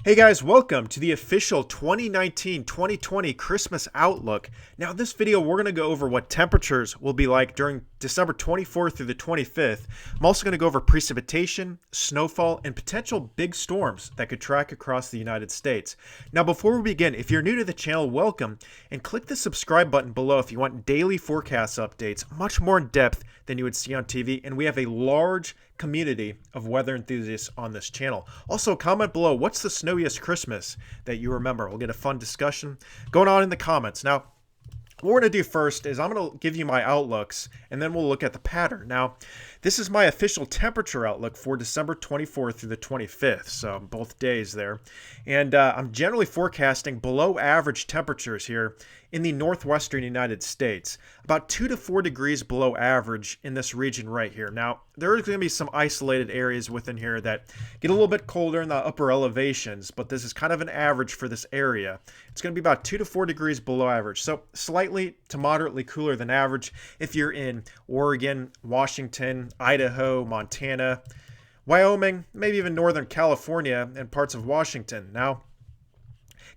Hey guys, welcome to the official 2019-2020 Christmas Outlook. Now in this video, we're going to go over what temperatures will be like during December 24th through the 25th. I'm also going to go over precipitation, snowfall, and potential big storms that could track across the United States. Now before we begin, if you're new to the channel, welcome, and click the subscribe button below if you want daily forecast updates, much more in depth than you would see on TV, and we have a large community of weather enthusiasts on this channel. Also, comment below what's the snowiest Christmas that you remember. We'll get a fun discussion going on in the comments. Now, what we're going to do first is I'm going to give you my outlooks, and then we'll look at the pattern. Now, this is my official temperature outlook for December 24th through the 25th, so both days there. And I'm generally forecasting below average temperatures here in the northwestern United States, about 2 to 4 degrees below average in this region right here. Now, there are going to be some isolated areas within here that get a little bit colder in the upper elevations, but this is kind of an average for this area. It's going to be about 2 to 4 degrees below average, so slightly to moderately cooler than average if you're in Oregon, Washington, Idaho, Montana, Wyoming, maybe even Northern California and parts of Washington. Now,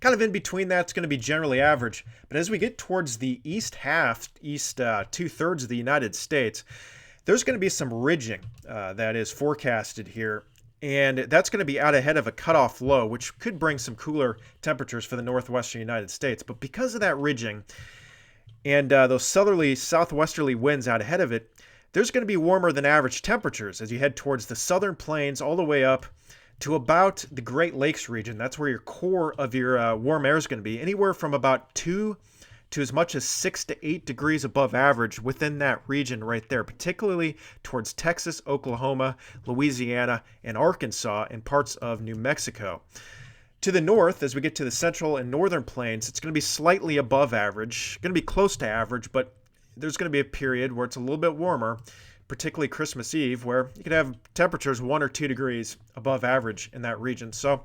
kind of in between that's going to be generally average, but as we get towards the east two-thirds of the United States, there's going to be some ridging that is forecasted here, and that's going to be out ahead of a cutoff low, which could bring some cooler temperatures for the northwestern United States. But because of that ridging and those southerly, southwesterly winds out ahead of it, there's going to be warmer than average temperatures as you head towards the southern plains all the way up to about the Great Lakes region. That's where your core of your warm air is going to be, anywhere from about 2 to as much as 6 to 8 degrees above average within that region right there, particularly towards Texas, Oklahoma, Louisiana, and Arkansas, and parts of New Mexico. To the north, as we get to the central and northern plains, it's going to be slightly above average, going to be close to average, but there's going to be a period where it's a little bit warmer, particularly Christmas Eve, where you could have temperatures 1 or 2 degrees above average in that region. So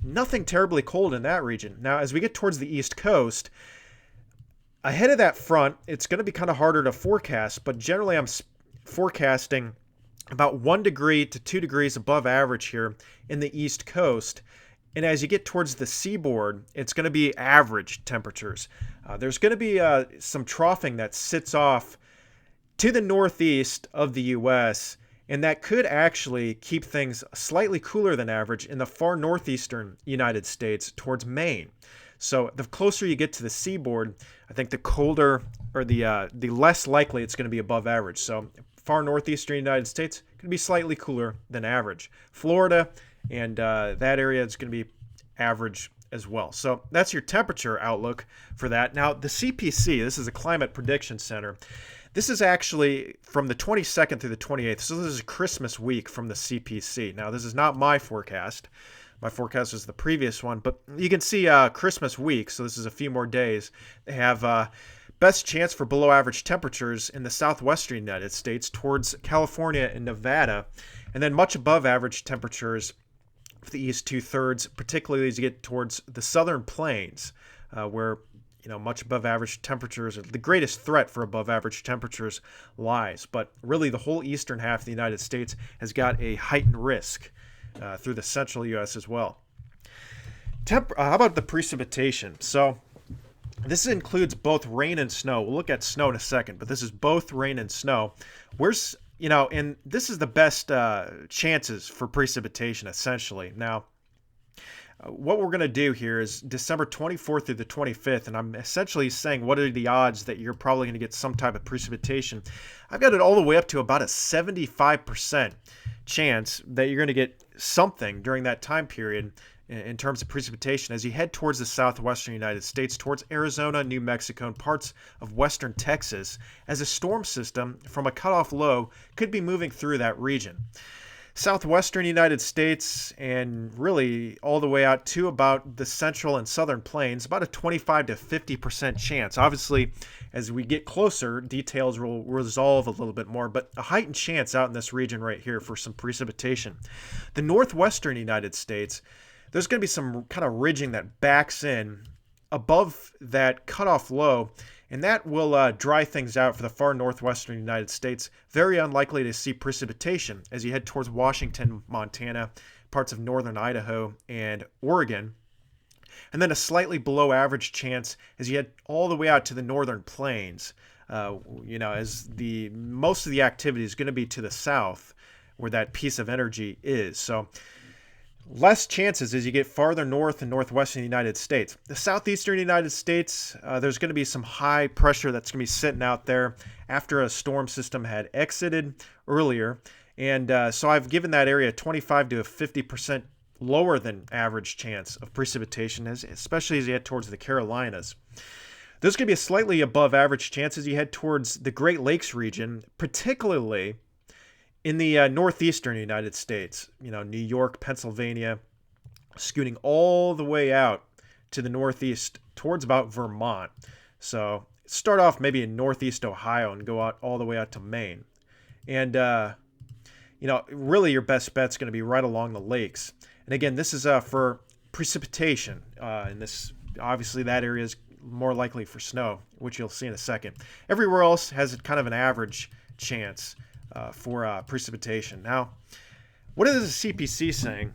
nothing terribly cold in that region. Now, as we get towards the East Coast, ahead of that front, it's going to be kind of harder to forecast, but generally I'm forecasting about 1 degree to 2 degrees above average here in the East Coast. And as you get towards the seaboard, it's going to be average temperatures. There's going to be some troughing that sits off to the northeast of the U.S., and that could actually keep things slightly cooler than average in the far northeastern United States towards Maine. So the closer you get to the seaboard, I think the colder or the less likely it's going to be above average. So far northeastern United States going to be slightly cooler than average. Florida and that area is going to be average as well. So that's your temperature outlook for that. Now the CPC, this is a Climate Prediction Center. This is actually from the 22nd through the 28th. So this is Christmas week from the CPC. Now this is not my forecast. My forecast was the previous one, but you can see Christmas week. So this is a few more days. They have best chance for below average temperatures in the southwestern United States towards California and Nevada, and then much above average temperatures for the east two-thirds, particularly as you get towards the southern plains, where much above average temperatures, or the greatest threat for above average temperatures lies. But really the whole eastern half of the United States has got a heightened risk through the central U.S. as well. How about the precipitation? So this includes both rain and snow. We'll look at snow in a second, but this is both rain and snow. And this is the best chances for precipitation, essentially. Now, what we're going to do here is December 24th through the 25th, and I'm essentially saying what are the odds that you're probably going to get some type of precipitation. I've got it all the way up to about a 75% chance that you're going to get something during that time period in terms of precipitation as you head towards the southwestern United States, towards Arizona, New Mexico, and parts of western Texas, as a storm system from a cutoff low could be moving through that region. Southwestern United States and really all the way out to about the central and southern plains, about a 25 to 50% chance. Obviously, as we get closer, details will resolve a little bit more, but a heightened chance out in this region right here for some precipitation. The northwestern United States, there's going to be some kind of ridging that backs in above that cutoff low, and that will dry things out for the far northwestern United States. Very unlikely to see precipitation as you head towards Washington, Montana, parts of northern Idaho and Oregon. And then a slightly below average chance as you head all the way out to the northern plains. As the most of the activity is going to be to the south where that piece of energy is. So less chances as you get farther north and northwestern United States. The southeastern United States, there's going to be some high pressure that's going to be sitting out there after a storm system had exited earlier. And so I've given that area 25 to a 50% lower than average chance of precipitation, especially as you head towards the Carolinas. There's going to be a slightly above average chance as you head towards the Great Lakes region, particularly in the northeastern United States, New York, Pennsylvania, scooting all the way out to the northeast towards about Vermont. So start off maybe in northeast Ohio and go out all the way out to Maine. And, really your best bet's going to be right along the lakes. And again, this is for precipitation. And this, obviously, that area is more likely for snow, which you'll see in a second. Everywhere else has kind of an average chance for precipitation. Now, what is the CPC saying?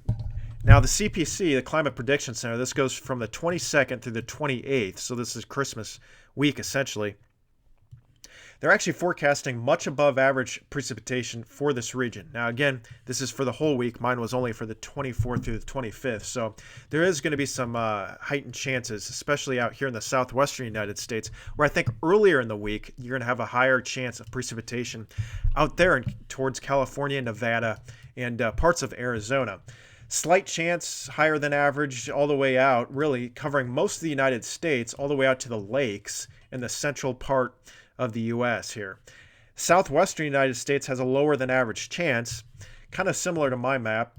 Now, the CPC, the Climate Prediction Center, this goes from the 22nd through the 28th, so this is Christmas week, essentially. They're actually forecasting much above average precipitation for this region. Now, again, this is for the whole week. Mine was only for the 24th through the 25th. So there is going to be some heightened chances, especially out here in the southwestern United States, where I think earlier in the week, you're going to have a higher chance of precipitation out there towards California, Nevada, and parts of Arizona. Slight chance, higher than average, all the way out, really covering most of the United States, all the way out to the lakes in the central part of the U.S. here. Southwestern United States has a lower than average chance, kind of similar to my map,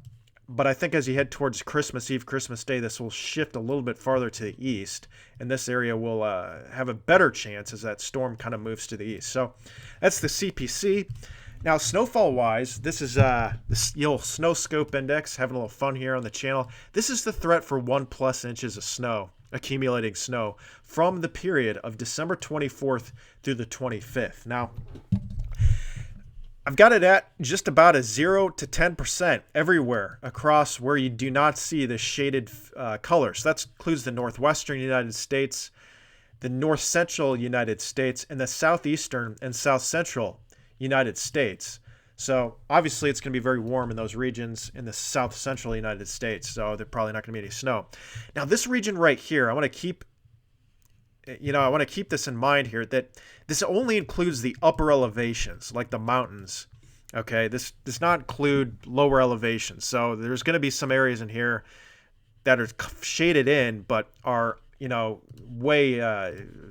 but I think as you head towards Christmas Eve, Christmas Day, this will shift a little bit farther to the east, and this area will have a better chance as that storm kind of moves to the east. So that's the CPC. Now, snowfall-wise, this is the SNOWSCOPE index, having a little fun here on the channel. This is the threat for 1+ inches of snow, accumulating snow, from the period of December 24th through the 25th. Now, I've got it at just about a 0 to 10% everywhere across where you do not see the shaded colors. That includes the northwestern United States, the north central United States, and the southeastern and south central United States. So obviously it's going to be very warm in those regions in the south central United States, so there's probably not going to be any snow. Now this region right here, I want to keep this in mind here, that this only includes the upper elevations, like the mountains. Okay, this does not include lower elevations. So there's going to be some areas in here that are shaded in, but are way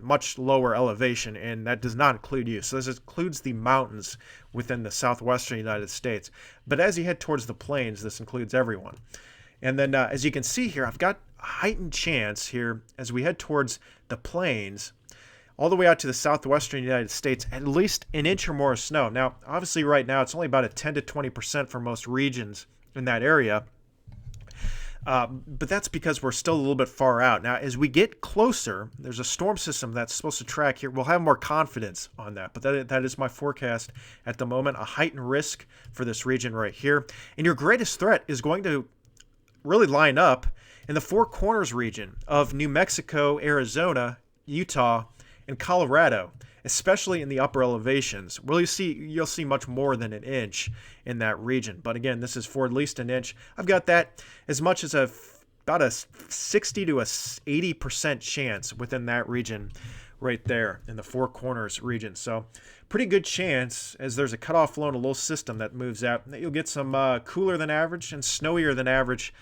much lower elevation, and that does not include you. So this includes the mountains within the southwestern United States. But as you head towards the plains, this includes everyone. And then as you can see here, I've got a heightened chance here as we head towards the plains, all the way out to the southwestern United States, at least an inch or more of snow. Now, obviously right now, it's only about a 10 to 20% for most regions in that area. But that's because we're still a little bit far out. Now, as we get closer, there's a storm system that's supposed to track here. We'll have more confidence on that. But that is my forecast at the moment, a heightened risk for this region right here. And your greatest threat is going to really line up in the Four Corners region of New Mexico, Arizona, Utah, and Colorado, especially in the upper elevations. Well, you'll see much more than an inch in that region. But again, this is for at least an inch. I've got that as much as about a 60 to a 80% chance within that region right there in the Four Corners region. So pretty good chance, as there's a cutoff low and a low system that moves out, that you'll get some cooler than average and snowier than average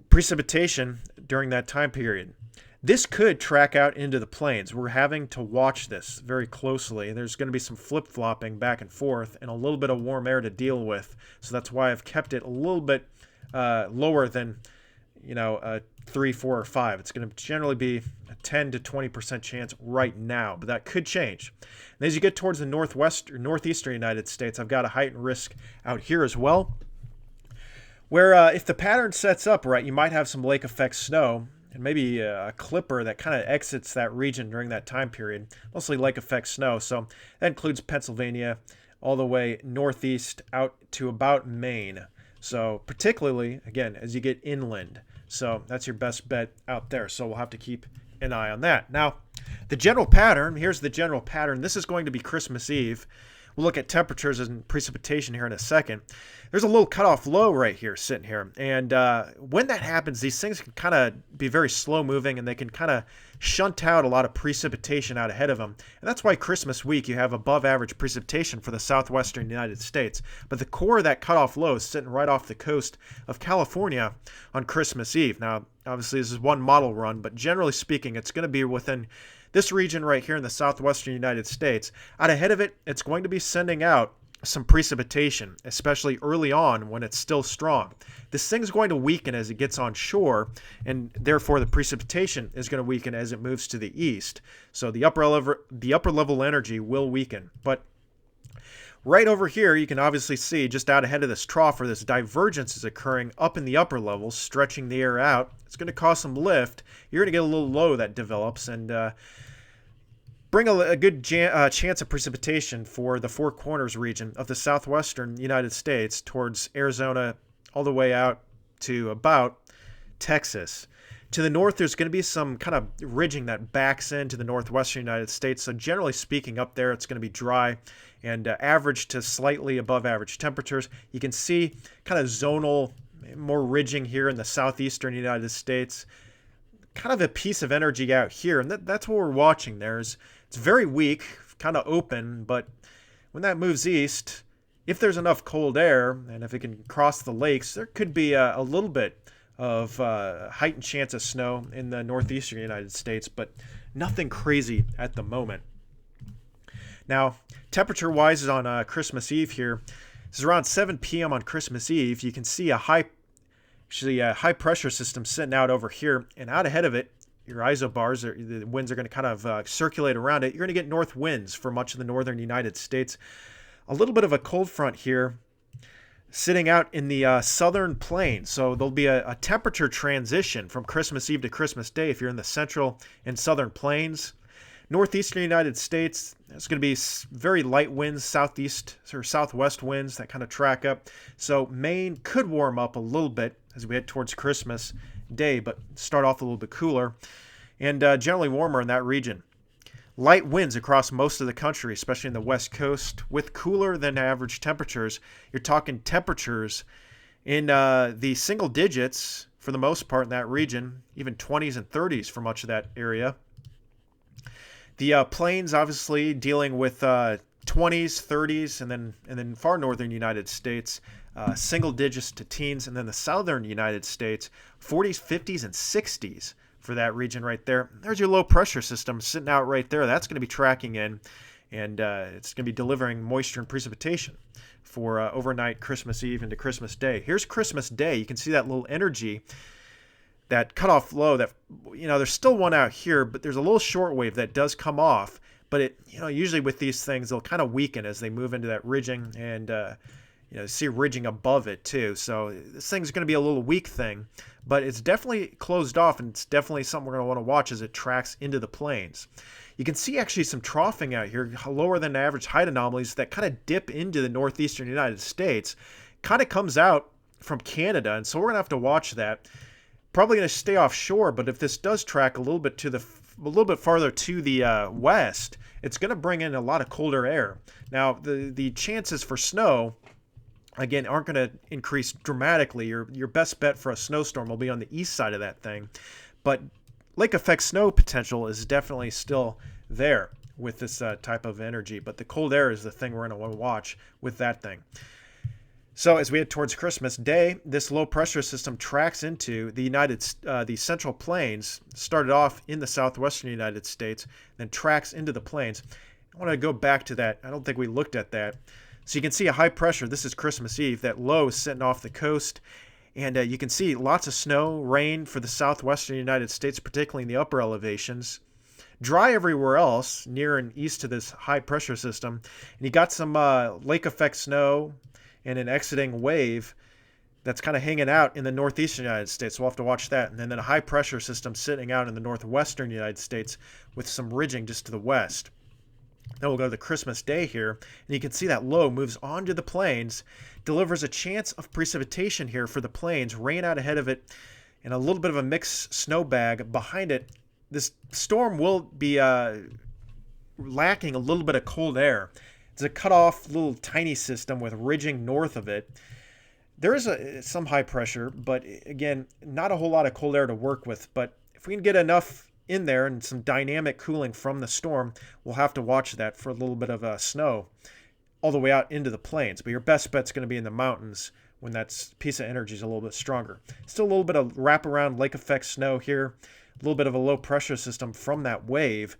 precipitation during that time period. This could track out into the plains. We're having to watch this very closely. There's going to be some flip-flopping back and forth and a little bit of warm air to deal with. So that's why I've kept it a little bit lower than, 3, 4, or 5. It's going to generally be a 10 to 20% chance right now, but that could change. And as you get towards the northeastern United States, I've got a heightened risk out here as well, where if the pattern sets up right, you might have some lake effect snow, and maybe a clipper that kind of exits that region during that time period, mostly lake effect snow. So that includes Pennsylvania all the way northeast out to about Maine. So particularly, again, as you get inland. So that's your best bet out there. So we'll have to keep an eye on that. Now, the general pattern, here's the general pattern. This is going to be Christmas Eve. We'll look at temperatures and precipitation here in a second. There's a little cutoff low right here sitting here. And when that happens, these things can kind of be very slow moving and they can kind of shunt out a lot of precipitation out ahead of them. And that's why Christmas week you have above average precipitation for the southwestern United States. But the core of that cutoff low is sitting right off the coast of California on Christmas Eve. Now, obviously this is one model run, but generally speaking, it's going to be within this region right here in the southwestern United States. Out ahead of it, it's going to be sending out some precipitation, especially early on when it's still strong. This thing's going to weaken as it gets on shore, and therefore the precipitation is going to weaken as it moves to the east. So the upper level energy will weaken. But right over here, you can obviously see just out ahead of this trough where this divergence is occurring up in the upper levels, stretching the air out. It's going to cause some lift. You're going to get a little low that develops and bring a good chance of precipitation for the Four Corners region of the southwestern United States towards Arizona all the way out to about Texas. To the north, there's going to be some kind of ridging that backs into the northwestern United States. So generally speaking, up there, it's going to be dry and average to slightly above average temperatures. You can see kind of zonal, more ridging here in the southeastern United States. Kind of a piece of energy out here, and that's what we're watching there. It's very weak, kind of open, but when that moves east, if there's enough cold air and if it can cross the lakes, there could be a little bit of heightened chance of snow in the northeastern United States, but nothing crazy at the moment. Now, temperature-wise is on Christmas Eve here. This is around 7 p.m. on Christmas Eve. You can see a high pressure system sitting out over here, and out ahead of it, your isobars, the winds are going to kind of circulate around it. You're going to get north winds for much of the northern United States. A little bit of a cold front here sitting out in the southern plains. So there'll be a temperature transition from Christmas Eve to Christmas Day if you're in the central and southern plains. Northeastern United States, it's going to be very light winds, southeast or southwest winds that kind of track up. So Maine could warm up a little bit as we head towards Christmas Day, but start off a little bit cooler and generally warmer in that region. Light winds across most of the country, especially in the west coast, with cooler than average temperatures. You're talking temperatures in the single digits for the most part in that region, even 20s and 30s for much of that area. The plains obviously dealing with 20s, 30s, and then far northern United States, single digits to teens, and then the southern United States, 40s, 50s, and 60s for that region right there. There's your low pressure system sitting out right there. That's going to be tracking in, and it's going to be delivering moisture and precipitation for overnight Christmas Eve into Christmas Day. Here's Christmas Day. You can see that little energy, that cutoff low. That there's still one out here, but there's a little short wave that does come off. But it, usually with these things, they'll kind of weaken as they move into that ridging, and see ridging above it too. So this thing's going to be a little weak thing, but it's definitely closed off, and it's definitely something we're going to want to watch as it tracks into the plains. You can see actually some troughing out here, lower than average height anomalies that kind of dip into the northeastern United States. Kind of comes out from Canada, and so we're going to have to watch that. Probably going to stay offshore, but if this does track a little bit farther to the west, it's going to bring in a lot of colder air. Now, the chances for snow, again, aren't going to increase dramatically. Your best bet for a snowstorm will be on the east side of that thing, but lake effect snow potential is definitely still there with this type of energy. But the cold air is the thing we're going to want to watch with that thing. So as we head towards Christmas Day, this low pressure system tracks into the Central Plains. Started off in the southwestern United States, then tracks into the plains. I want to go back to that. I don't think we looked at that. So you can see a high pressure. This is Christmas Eve. That low is sitting off the coast. And you can see lots of snow, rain for the southwestern United States, particularly in the upper elevations. Dry everywhere else, near and east to this high pressure system. And you got some lake effect snow and an exiting wave that's kind of hanging out in the northeastern United States. So we'll have to watch that. And then a high pressure system sitting out in the northwestern United States with some ridging just to the west. Then we'll go to the Christmas Day here, and you can see that low moves onto the plains, delivers a chance of precipitation here for the plains, rain out ahead of it, and a little bit of a mixed snow bag behind it. This storm will be lacking a little bit of cold air. It's a cut-off little tiny system with ridging north of it. There is some high pressure, but again, not a whole lot of cold air to work with. But if we can get enough in there and some dynamic cooling from the storm, we'll have to watch that for a little bit of snow all the way out into the plains. But your best bet's going to be in the mountains when that piece of energy is a little bit stronger. Still a little bit of wraparound lake effect snow here, a little bit of a low pressure system from that wave.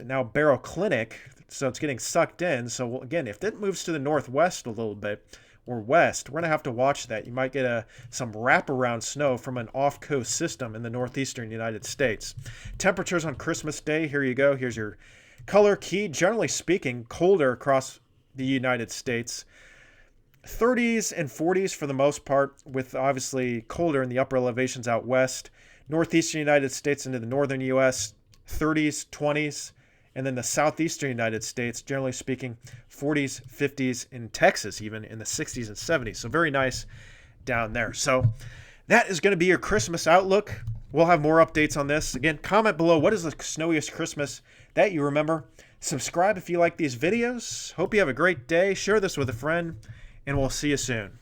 Now baroclinic, so it's getting sucked in. So again, if it moves to the northwest a little bit, or west, we're going to have to watch that. You might get some wraparound snow from an off-coast system in the northeastern United States. Temperatures on Christmas Day, here you go. Here's your color key. Generally speaking, colder across the United States. 30s and 40s for the most part, with obviously colder in the upper elevations out west. Northeastern United States into the northern U.S., 30s, 20s. And then the southeastern United States, generally speaking, 40s, 50s, in Texas even, in the 60s and 70s. So very nice down there. So that is going to be your Christmas outlook. We'll have more updates on this. Again, comment below, what is the snowiest Christmas that you remember? Subscribe if you like these videos. Hope you have a great day. Share this with a friend, and we'll see you soon.